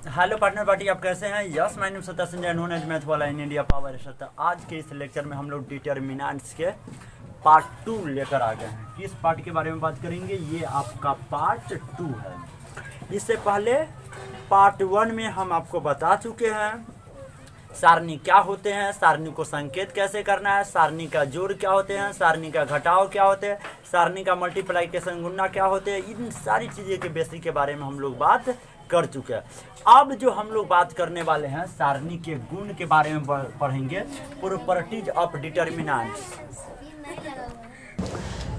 Hello partner party, आप कैसे हैं? यस, माय नेम सत्ता संजय, नोन एज मैथ वाला इन इंडिया पावर सत्ता। आज के इस लेक्चर में हम लोग डिटर्मिनेंट्स के पार्ट 2 लेकर आ गए हैं। किस पार्ट के बारे में बात करेंगे? ये आपका पार्ट 2 है। इससे पहले पार्ट 1 में हम आपको बता चुके हैं सारणी क्या होते हैं, सारणी को संकेत कैसे करना है, सारणी का जोड़ क्या होते हैं, सारणी का घटाव क्या होते हैं, सारणी का मल्टीप्लिकेशन गुणा क्या होते हैं। इन सारी चीज़ें के बेसिक के बारे में हम लोग बात कर चुके हैं। अब जो हम लोग बात करने वाले हैं सारणी के गुण के बारे में पढ़ेंगे, प्रॉपर्टीज ऑफ डिटर्मिनेंट्स।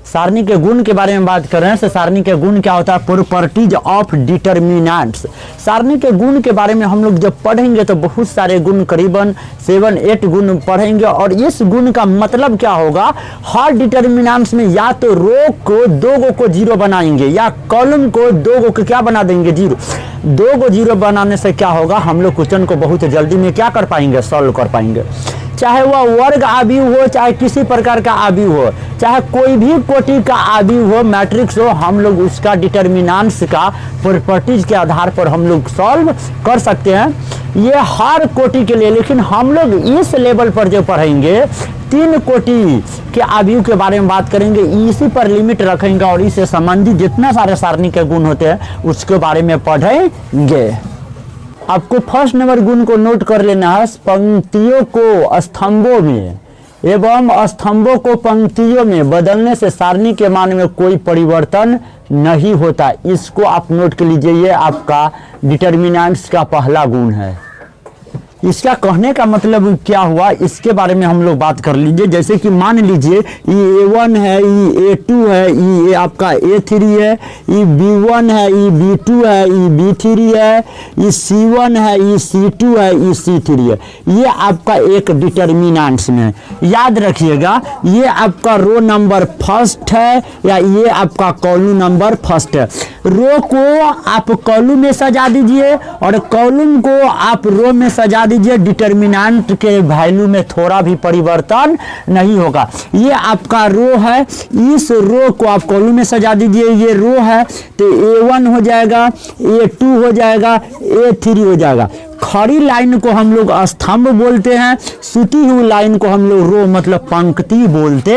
सारणी के गुण के बारे में बात कर रहे हैं। तो सारणी के गुण क्या होता है? Properties of determinants. सारणी के गुण के बारे में हम लोग जब पढ़ेंगे तो बहुत सारे गुण, करीबन 7-8 गुण पढ़ेंगे। और इस गुण का मतलब क्या होगा? हर डिटर्मिनेंट्स में या तो रो को 2 गो को 0 बनाएंगे या कॉलम को 2 गो को क्या बना देंगे? 0। 2 गो 0 बनाने से क्या होगा? हम लोग क्वेश्चन को बहुत जल्दी में क्या कर पाएंगे? सॉल्व कर पाएंगे। चाहे वह वर्ग आव्यूह हो, चाहे किसी प्रकार का आव्यूह हो, चाहे कोई भी कोटि का आव्यूह हो, मैट्रिक्स हो, हम लोग उसका डिटर्मिनेंट्स का प्रॉपर्टीज के आधार पर हम लोग सॉल्व कर सकते हैं। ये हर कोटि के लिए, लेकिन हम लोग इस लेवल पर जो पढ़ेंगे 3 कोटि के आव्यूह के बारे में बात करेंगे, इसी पर लिमिट रखेंगे और इससे संबंधित जितना सारे सारणी के गुण होते हैं उसके बारे में पढ़ेंगे। आपको फर्स्ट नंबर गुण को नोट कर लेना है। पंक्तियों को स्तंभों में एवं स्तंभों को पंक्तियों में बदलने से सारणी के मान में कोई परिवर्तन नहीं होता। इसको आप नोट कर लीजिए। ये आपका डिटर्मिनेंट्स का पहला गुण है। इसका कहने का मतलब क्या हुआ, इसके बारे में हम लोग बात कर लीजिए। जैसे कि मान लीजिए E1 है, E2 है, E आपका A3 है, EB1 है, EB2 है, EB3 है, EC1 है, EC2 है, EC3 है। ये आपका एक डिटर्मिनेंट्स में याद रखिएगा। ये आपका रो नंबर फर्स्ट है या ये आपका कॉलम नंबर फर्स्ट है। रो को आप कॉलम में सजा दीजिए और कॉलम को आप रो में सजा दीजिए। डिटर्मिनेंट के वैल्यू में थोड़ा भी परिवर्तन नहीं होगा। ये आपका रो है, इस रो को आप कॉलम में सजा दीजिए। ये रो है तो A1 हो जाएगा, A2 हो जाएगा, A3 हो जाएगा। खड़ी लाइन को हम लोग स्तंभ बोलते हैं, सूती हुई लाइन को हम लोग रो मतलब पंक्ति बोलते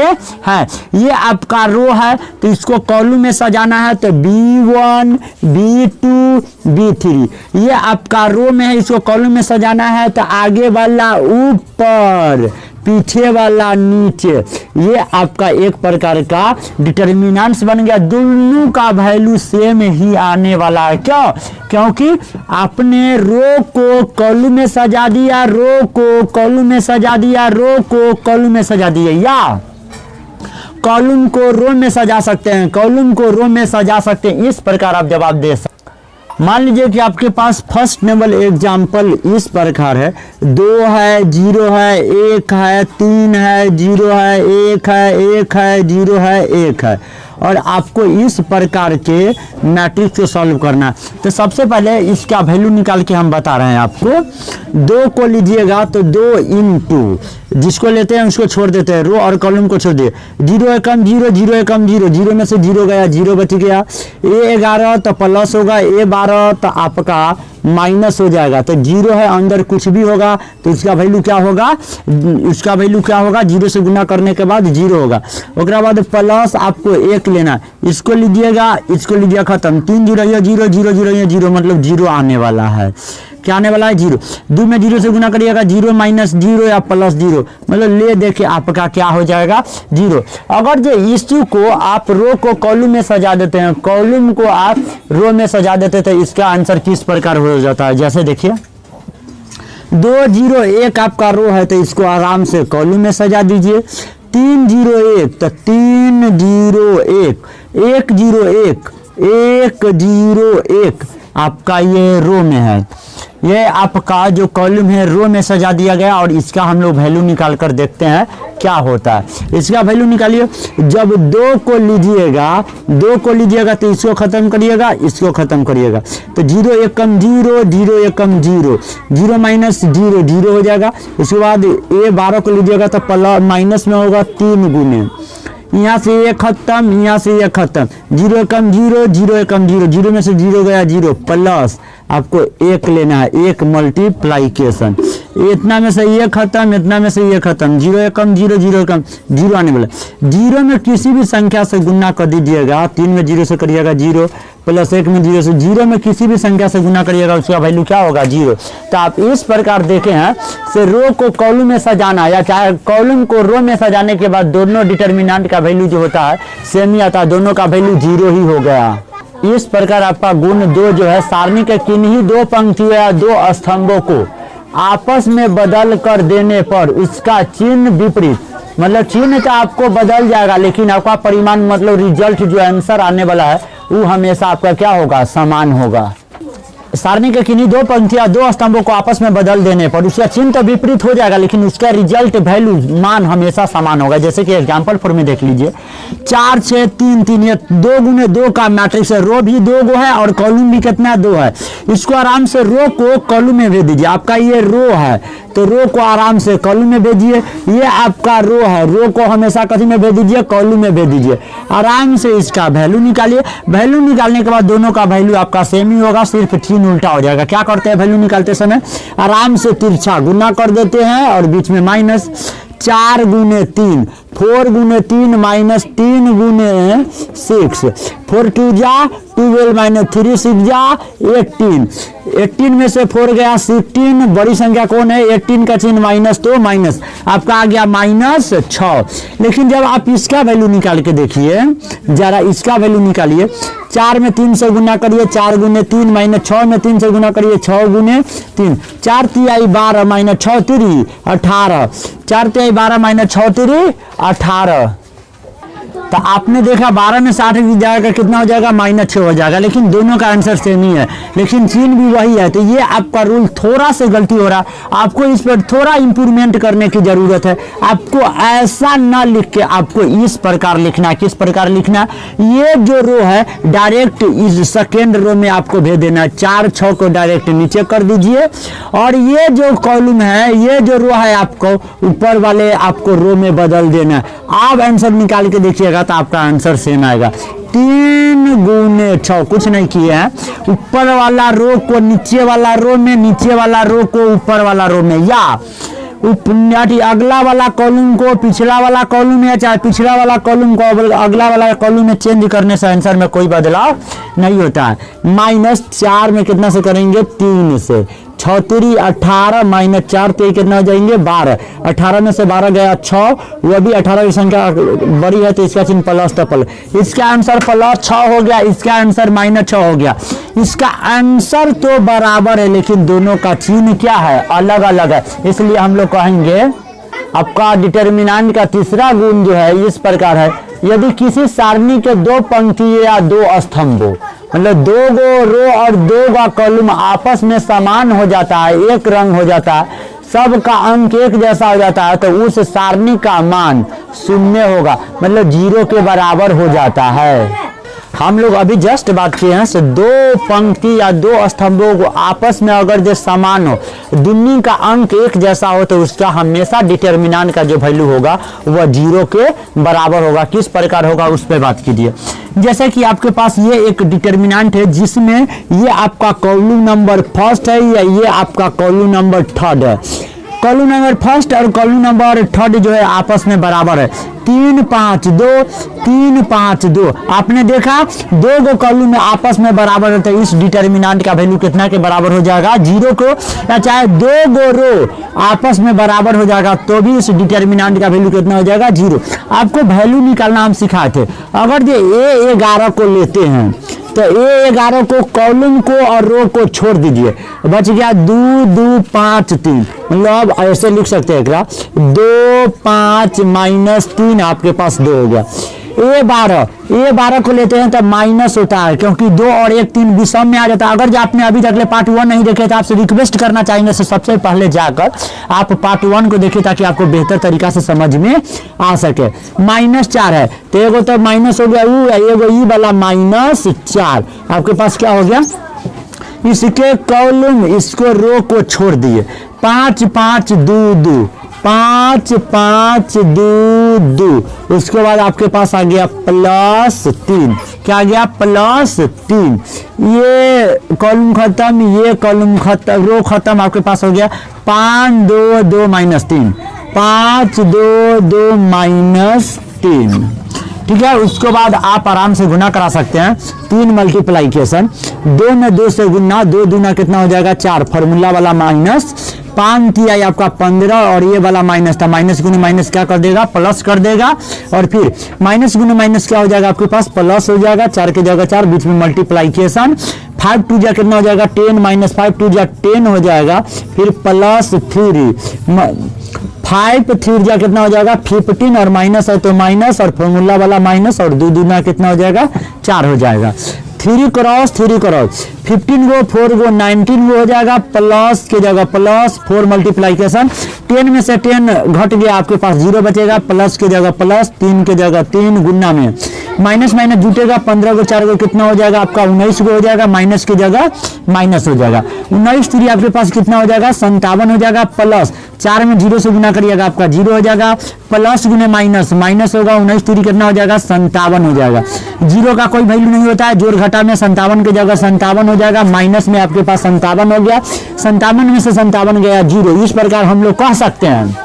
हैं। ये आपका रो है तो इसको कॉलम में सजाना है तो B1, B2, B3। ये आपका रो में है, इसको कॉलम में सजाना है तो आगे वाला ऊपर, पीछे वाला नीचे। ये आपका एक प्रकार का डिटर्मिनेंट्स बन गया। दोनों का वैल्यू सेम ही आने वाला है। क्यों? क्योंकि आपने रो को कॉलम में सजा दिया, रो को कॉलम में सजा दिया, रो को कॉलम में सजा दिया, या कॉलम को रो में सजा सकते हैं, कॉलम को रो में सजा सकते हैं। इस प्रकार आप जवाब दे सकते। मान लीजिए कि आपके पास फर्स्ट नंबर एग्जाम्पल इस प्रकार है। 2 है, 0 है, 1 है, 3 है, 0 है, 1 है, 1 है, 0 है, 1 है। और आपको इस प्रकार के मैट्रिक्स को सॉल्व करना है। तो सबसे पहले इसका वैल्यू निकाल के हम बता रहे हैं आपको। 2 को लीजिएगा तो 2 इंटू, जिसको लेते हैं उसको छोड़ देते हैं, रो और कॉलम को छोड़ दिए। 0 एकम 0, 0 एकम 0, 0 में से 0 गया, 0 बच गया। A11 तो प्लस होगा, A12 तो आपका माइनस हो जाएगा। तो 0 है, अंदर कुछ भी होगा तो उसका वैल्यू क्या होगा? उसका वैल्यू क्या होगा? 0 से गुना करने के बाद 0 होगा। उसके बाद प्लस आपको 1 लेना, इसको लीजिएगा, इसको लीजिए, खत्म। 3 0 ये 0, 0 0 ये 0, मतलब 0 आने वाला है। क्या आने वाला है? 0। 2 में 0 से गुना करिएगा, 0 माइनस 0 या प्लस 0, मतलब ले देखे आपका क्या हो जाएगा? 0। अगर जो इश्यू को आप रो को कॉलम में सजा देते हैं, कॉलम को आप रो में सजा देते तो इसका आंसर किस प्रकार हो जाता है? जैसे देखिए 2 0 1 आपका रो है तो इसको आराम से कॉलम में सजा दीजिए। 3 0 1 तो 3 0 1, 1 0 1, 1 0 1 आपका ये रो में है। ये आपका जो कॉलम है रो में सजा दिया गया और इसका हम लोग वैल्यू निकाल कर देखते हैं क्या होता है। इसका वैल्यू निकालिए। जब 2 को लीजिएगा तो इसको खत्म करिएगा, इसको खत्म करिएगा तो 0 एकम 0, 0 एकम 0, 0 माइनस 0, 0 हो जाएगा। उसके बाद A12 को लीजिएगा तो प्लस माइनस में होगा 3 गुने यहाँ से ये खत्म, यहाँ से ये खत्म, 0 एकम 0, 0 एकम 0, 0 में से 0 गया 0, प्लस आपको 1 लेना है, 1 मल्टीप्लाइकेशन, इतना में से ये खत्म, इतना में से ये खत्म, 0 एकम 0, 0 एकम 0 आने वाला। 0 में किसी भी संख्या से गुना कर दीजिएगा, 3 में 0 से करिएगा 0, प्लस 1 में 0 से, 0 में किसी भी संख्या से गुना करिएगा उसका वैल्यू क्या होगा 0। तो आप इस प्रकार देखें हैं से रो को कॉलम में सजाना या चाहे कॉलम को रो में सजाने के बाद दोनों डिटर्मिनेंट का वैल्यू जो होता है सेम ही आता है, दोनों का वैल्यू 0 ही हो गया। इस प्रकार आपका गुण 2 जो है सारणी के किन्हीं 2 पंक्तियों या 2 स्तंभों को आपस में बदल कर देने पर उसका चिन्ह विपरीत, मतलब चिन्ह तो आपको बदल जाएगा लेकिन आपका परिमाण मतलब रिजल्ट जो आंसर आने वाला है वो हमेशा आपका क्या होगा, समान होगा। सारणी के किन्हीं 2 पंक्तियां 2 स्तंभों को आपस में बदल देने पर उसका चिन्ह तो विपरीत हो जाएगा लेकिन उसका रिजल्ट वैल्यू मान हमेशा समान होगा। जैसे कि एग्जांपल फॉर में देख लीजिए, 4 6 3 3, ये 2 गुने 2 का मैट्रिक्स है, रो भी 2 गो है और कॉलम भी कितना 2 है। इसको आराम से रो को कॉलम में भेज दीजिए, आपका ये रो है तो रो को आराम से कॉलम में भेजिए, ये आपका रो है, रो को हमेशा कथी में भेज दीजिए, कॉलम में भेज दीजिए। आराम से इसका वैल्यू निकालिए, वैल्यू निकालने के बाद दोनों का वैल्यू आपका सेम ही होगा, सिर्फ चिन्ह उल्टा हो जाएगा। क्या करते हैं वैल्यू निकालते समय, आराम से तिरछा गुना कर देते हैं और बीच में माइनस, 4 गुने 3, 4 गुने 3 माइनस 3 गुने 6, 4 2 जा 12 माइनस 3 6 जा 18, 18 में से 4 गया 16, बड़ी संख्या कौन है 18 का चिन्ह माइनस, तो माइनस आपका आ गया माइनस 6। लेकिन जब आप इसका वैल्यू निकाल के देखिए, जरा इसका वैल्यू निकालिए, 4 में 3 से गुना करिए, 4 गुने 3 माइनस 6 में 3 से गुना करिए, 6 गुने 3, 4 तिहाई 12 माइनस 6 तिरी 18, 4 तिहाई 12 माइनस 6 तिरी 18। तो आपने देखा 12 में 60 जाएगा कितना हो जाएगा, -6 हो जाएगा, लेकिन दोनों का आंसर सेम ही है लेकिन चिन्ह भी वही है। तो ये आपका रूल थोड़ा से गलती हो रहा है, आपको इस पर थोड़ा इंप्रूवमेंट करने की जरूरत है। आपको ऐसा ना लिख के आपको इस प्रकार लिखना है। किस प्रकार लिखना है, ये जो रो है डायरेक्ट इस सेकेंड रो में आपको भेज देना है, 4 6 को डायरेक्ट नीचे कर दीजिए और ये जो कॉलम है, ये जो रो है आपको ऊपर वाले आपको रो में बदल देना है। आप आंसर निकाल के देखिएगा तो आपका आंसर सेम आएगा। 3 गुने 6 कुछ नहीं किए हैं, ऊपर वाला रो को नीचे वाला रो में, नीचे वाला रो को ऊपर वाला रो में, या अगला वाला कॉलम को पिछला वाला कॉलम में, चाहे पिछला वाला कॉलम को अगला वाला कॉलम में चेंज करने से आंसर में कोई बदलाव नहीं होता है। -4 में कितना से करेंगे, 3 से, 6 3 18 माइनस 4 3 कितना हो जाएंगे 12, 18 में से 12 गया 6, वह भी 18 की संख्या बड़ी है तो इसका चिन्ह प्लस, तो प्लस, इसका आंसर +6 हो गया, इसका आंसर -6 हो गया। इसका आंसर तो बराबर है लेकिन दोनों का चिन्ह क्या है, अलग अलग है। इसलिए हम लोग कहेंगे आपका डिटर्मिनेंट का तीसरा गुण जो है इस प्रकार है, यदि किसी सारणी के 2 पंक्ति या 2 स्तंभों, मतलब 2 गो रो और 2 का कॉलम आपस में समान हो जाता है, एक रंग हो जाता है, सबका अंक एक जैसा हो जाता है, तो उस सारणी का मान 0 होगा, मतलब 0 के बराबर हो जाता है। हम लोग अभी जस्ट बात किए हैं से 2 पंक्ति या 2 स्तंभों को आपस में अगर जो समान हो, दोनों का अंक एक जैसा हो, तो उसका हमेशा डिटर्मिनेंट का जो वैल्यू होगा वह 0 के बराबर होगा। किस प्रकार होगा उस पर बात कीजिए। जैसे कि आपके पास ये एक डिटर्मिनेंट है जिसमें ये आपका कॉलम नंबर फर्स्ट है या ये आपका कॉलम नंबर थर्ड है। कॉलम नंबर फर्स्ट और कॉलम नंबर थर्ड जो है आपस में बराबर है, 3 5 2 3 5 2। आपने देखा 2 गो कॉलम में आपस में बराबर है तो इस डिटर्मिनेंट का वैल्यू कितना के बराबर हो जाएगा, 0 को, या चाहे 2 गो रो आपस में बराबर हो जाएगा तो भी इस डिटर्मिनेंट का वैल्यू कितना हो जाएगा, 0। आपको वैल्यू निकालना हम सिखाए थे। अगर ये A11 को लेते हैं तो A11 को कॉलम को और रो को छोड़ दीजिए, बच गया 2 2 5 3, मतलब ऐसे लिख सकते हैं 2 5 -3 आपके पास 2 हो गया। A12 को लेते हैं तो माइनस होता है क्योंकि 2 और 1 3 विषम में आ जाता है। अगर जो आपने अभी तक पार्ट 1 नहीं देखे तो आपसे रिक्वेस्ट करना चाहेंगे तो सबसे पहले जाकर आप पार्ट 1 को देखिए ताकि आपको बेहतर तरीका से समझ में आ सके। -4 है तो एगो तो माइनस हो गया एगो ई वाला -4, आपके पास क्या हो गया, इसके कॉलम इसको रो को छोड़ दिए, 5 5 2 2 5 5 2 2, उसके बाद आपके पास आ गया +3, क्या आ गया +3, ये कॉलम खत्म, ये कॉलम खत्म, रो खत्म, आपके पास हो गया 5 2 2 -3, 5 2 2 -3, ठीक है। उसके बाद आप आराम से गुना करा सकते हैं, 3 मल्टीप्लाइकेशन, 2 में 2 से गुना, 2 दूना कितना हो जाएगा 4, फार्मूला वाला माइनस, 5 3 आपका 15 और ये वाला माइनस था, माइनस गुने माइनस क्या कर देगा प्लस कर देगा, और फिर माइनस गुने माइनस क्या हो जाएगा आपके पास प्लस हो जाएगा, 4 की जगह 4, बीच में मल्टीप्लाइकेशन, 5 2 जा कितना हो जाएगा 10 -5 2 जा 10 हो जाएगा, फिर +3, 5 3 जा कितना हो जाएगा 15, और माइनस है तो माइनस, और फॉर्मूला वाला माइनस, और 2 दूना कितना हो जाएगा 4 हो जाएगा, 3 क्रॉस 15 गो 4 गो 19 गो हो जाएगा, प्लस की जगह प्लस, 4 मल्टीप्लाइकेशन, 10 में से 10 घट गया, आपके पास 0 बचेगा, प्लस की जगह प्लस, 3 की जगह 3, गुना में माइनस माइनस जुटेगा, 15 को 4 को कितना हो जाएगा आपका 19 को हो जाएगा, माइनस की जगह माइनस हो जाएगा, 19 3 आपके पास कितना हो जाएगा 57 हो जाएगा, प्लस 4 में 0 से गुना करिएगा आपका 0 हो जाएगा, प्लस गुने माइनस, माइनस होगा, 19 3 कितना हो जाएगा 57 हो जाएगा, 0 का कोई वैल्यू नहीं होता है, जोड़ घटा में 57 की जगह 57 हो जाएगा, माइनस में आपके पास 57 हो गया, 57 में से 57 गया 0। इस प्रकार हम लोग कह सकते हैं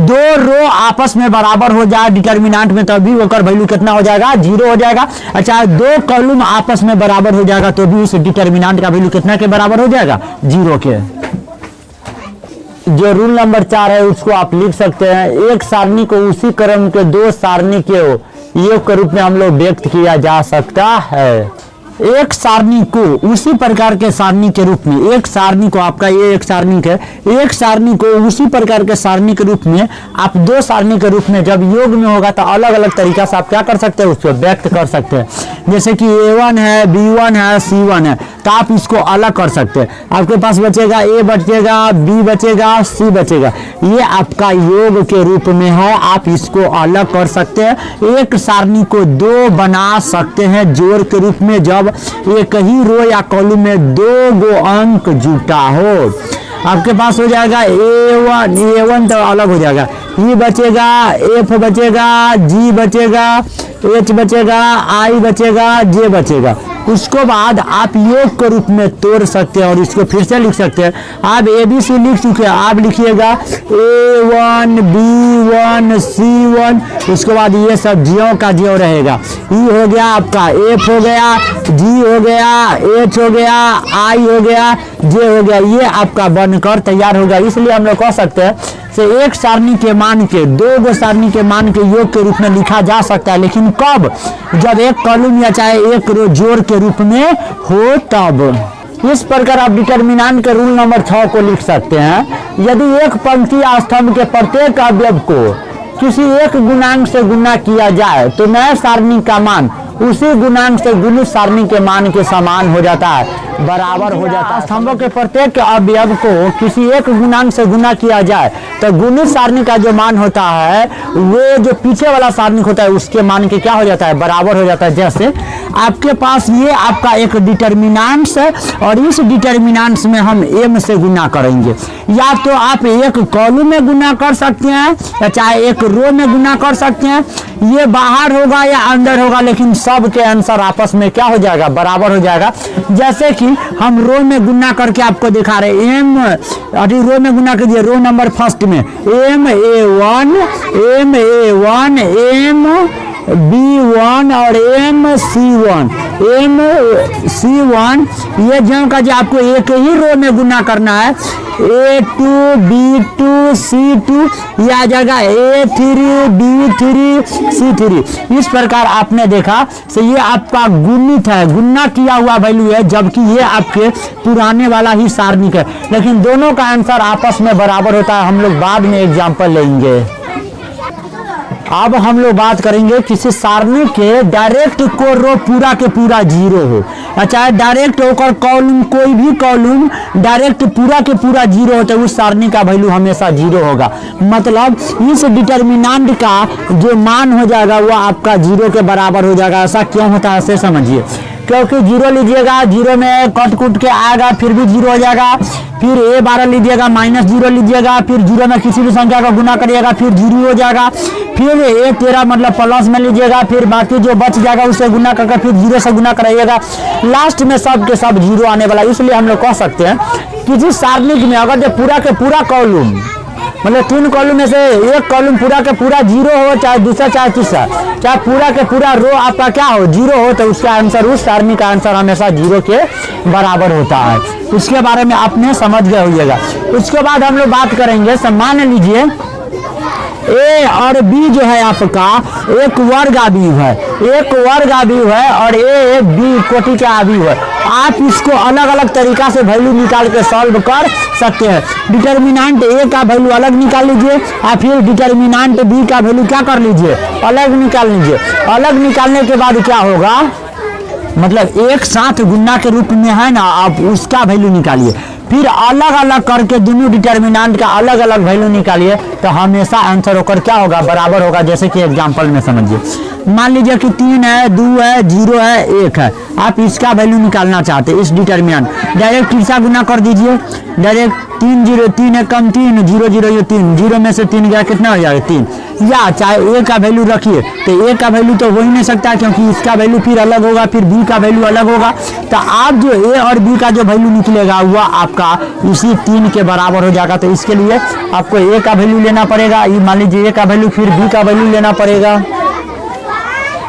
2 रो आपस में बराबर हो जाए डिटर्मिनेंट में, तभी ओकर वैल्यू कितना हो जाएगा 0 हो जाएगा। अच्छा, 2 कॉलम आपस में बराबर हो जाएगा तो भी उस डिटर्मिनेंट का वैल्यू कितना के बराबर हो जाएगा 0 के। जो रूल नंबर 4 है उसको आप लिख सकते हैं, एक सारणी को उसी क्रम के 2 सारणी के योग के रूप में हम लोग व्यक्त किया जा सकता है। एक सारणी को उसी प्रकार के सारणी के रूप में, एक सारणी को आपका ये एक सारणी है, एक सारणी को उसी प्रकार के सारणी के रूप में आप 2 सारणी के रूप में जब योग में होगा तो अलग अलग तरीका से आप क्या कर सकते हैं उसको व्यक्त कर सकते हैं। जैसे कि A1 है, B1 है, C1 है, तो आप इसको अलग कर सकते हैं। आपके पास बचेगा A बचेगा, B बचेगा, C बचेगा, ये आपका योग के रूप में है, आप इसको अलग कर सकते हैं। एक सारणी को 2 बना सकते हैं जोड़ के रूप में जब एक ही रो या कॉलम में 2 गो अंक जुटा हो। आपके पास हो जाएगा A1 तो अलग हो जाएगा, E बचेगा, F बचेगा, G बचेगा, H बचेगा, I बचेगा, J बचेगा। उसको बाद आप योग के रूप में तोड़ सकते हैं और इसको फिर से लिख सकते हैं। आप ABC लिख चुके हैं, आप लिखिएगा A1 B1 C1, उसके बाद ये सब ज्यों का ज्यों रहेगा। E हो गया आपका, F हो गया, G हो गया, H हो गया, I हो गया, J हो गया, ये आपका बनकर तैयार होगा। इसलिए हम लोग कह सकते हैं से एक सारणी के मान के 2 गो सारणी के मान के योग के रूप में लिखा जा सकता है, लेकिन कब? जब एक कॉलम या चाहे एक रो जोड़ के रूप में हो तब। इस प्रकार आप डिटर्मिनेंट के रूल नंबर 6 को लिख सकते हैं। यदि एक पंक्ति या स्तंभ के प्रत्येक अवयव को किसी एक गुणांक से गुना किया जाए तो नए सारणी का मान उसी गुणांक से गुणित सारणी के मान के समान हो जाता है, बराबर हो जाता है। स्तंभों के प्रत्येक अवयव को किसी एक गुणांक से गुना किया जाए तो गुणित सारणी का जो मान होता है वो जो पीछे वाला सारणी होता है उसके मान के क्या हो जाता है, बराबर हो जाता है। जैसे आपके पास ये आपका एक डिटर्मिनेंट्स है और इस डिटर्मिनेंट्स में हम m से गुना करेंगे, या तो आप एक कॉलम में गुना कर सकते हैं या चाहे एक रो में गुना कर सकते हैं। ये बाहर होगा या अंदर होगा, लेकिन सब के आंसर आपस में क्या हो जाएगा, बराबर हो जाएगा। जैसे कि हम रो में गुना करके आपको दिखा रहे हैं, अभी रो में गुना कीजिए, रो नंबर फर्स्ट में MA1 MB1 और MC1 ये जो का जो आपको एक ही रो में गुना करना है, A2 B2 C2 ये आ जाएगा A3 B3 C3। इस प्रकार आपने देखा से ये आपका गुणित है, गुना किया हुआ वैल्यू है, जबकि ये आपके पुराने वाला ही सारणिक है, लेकिन दोनों का आंसर आपस में बराबर होता है। हम लोग बाद में एग्जाम्पल लेंगे। अब हम लोग बात करेंगे किसी सारणी के डायरेक्ट को रो पूरा के पूरा 0 हो, अच्छा डायरेक्ट होकर कॉलम कोई भी कॉलम डायरेक्ट पूरा के पूरा 0 हो तो उस सारणी का वैल्यू हमेशा 0 होगा। मतलब इस डिटर्मिनेंट का जो मान हो जाएगा वो आपका 0 के बराबर हो जाएगा। ऐसा क्यों होता है ऐसे समझिए, क्योंकि जीरो लीजिएगा, जीरो में कट कुट के आएगा फिर भी जीरो हो जाएगा। फिर A12 लीजिएगा, -0 लीजिएगा, फिर जीरो में किसी भी संख्या का गुना करिएगा फिर जीरो हो जाएगा। फिर A13 मतलब प्लस में लीजिएगा, फिर बाकी जो बच जाएगा उससे गुना करके फिर जीरो से गुना कराइएगा, लास्ट में सब के सब जीरो आने वाला। इसलिए हम लोग कह सकते हैं किसी सारणिक में अगर जो पूरा के पूरा कॉलम मतलब 3 कॉलम में से एक कॉलम पूरा के पूरा जीरो हो, चाहे दूसरा चाहे तीसरा, चाहे पूरा के पूरा रो आपका क्या हो जीरो हो, तो उसका आंसर उस सारणी का आंसर हमेशा जीरो के बराबर होता है। उसके बारे में आपने समझ गए होइएगा। उसके बाद हम लोग बात करेंगे, मान लीजिए ए और बी जो है आपका एक वर्ग आव्यूह है, एक वर्ग आव्यूह है और ए बी कोटि का आव्यूह है। आप इसको अलग अलग तरीका से वैल्यू निकाल के सॉल्व कर सकते हैं। डिटर्मिनेंट ए का वैल्यू अलग निकाल लीजिए और फिर डिटर्मिनेंट बी का वैल्यू क्या कर लीजिए, अलग निकाल लीजिए। अलग निकालने के बाद क्या होगा, मतलब एक साथ गुना के रूप में है ना, आप उसका वैल्यू निकालिए, फिर अलग अलग करके दोनों डिटर्मिनेंट का अलग अलग वैल्यू निकालिए, तो हमेशा आंसर होकर क्या होगा, बराबर होगा। जैसे कि एग्जांपल में समझिए, मान लीजिए कि 3 है, 2 है, 0 है, 1 है, आप इसका वैल्यू निकालना चाहते हैं, इस डिटर्मिनेंट डायरेक्ट तीसरा गुना कर दीजिए, डायरेक्ट 3 0 3 है कम 3 0 0 ये 3 0 में से 3 गया कितना हो जाएगा 3, या चाहे ए का वैल्यू रखिए तो ए का वैल्यू तो हो ही नहीं सकता क्योंकि इसका वैल्यू फिर अलग होगा, फिर बी का वैल्यू अलग होगा। तो आप जो ए और बी का जो वैल्यू निकलेगा वह आपका इसी 3 के बराबर हो जाएगा। तो इसके लिए आपको ए का वैल्यू लेना पड़ेगा, ये मान लीजिए ए का वैल्यू, फिर बी का वैल्यू लेना पड़ेगा।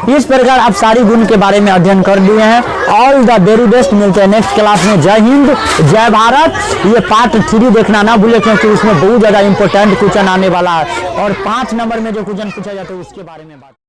इस प्रकार आप सारी गुण के बारे में अध्ययन कर लिए हैं। ऑल द वेरी बेस्ट, मिलते हैं नेक्स्ट क्लास में। जय हिंद, जय भारत। ये पार्ट 3 देखना ना भूले क्योंकि उसमें बहुत ज्यादा इंपॉर्टेंट क्वेश्चन आने वाला है और 5 नंबर में जो क्वेश्चन पूछा जाता है उसके बारे में बात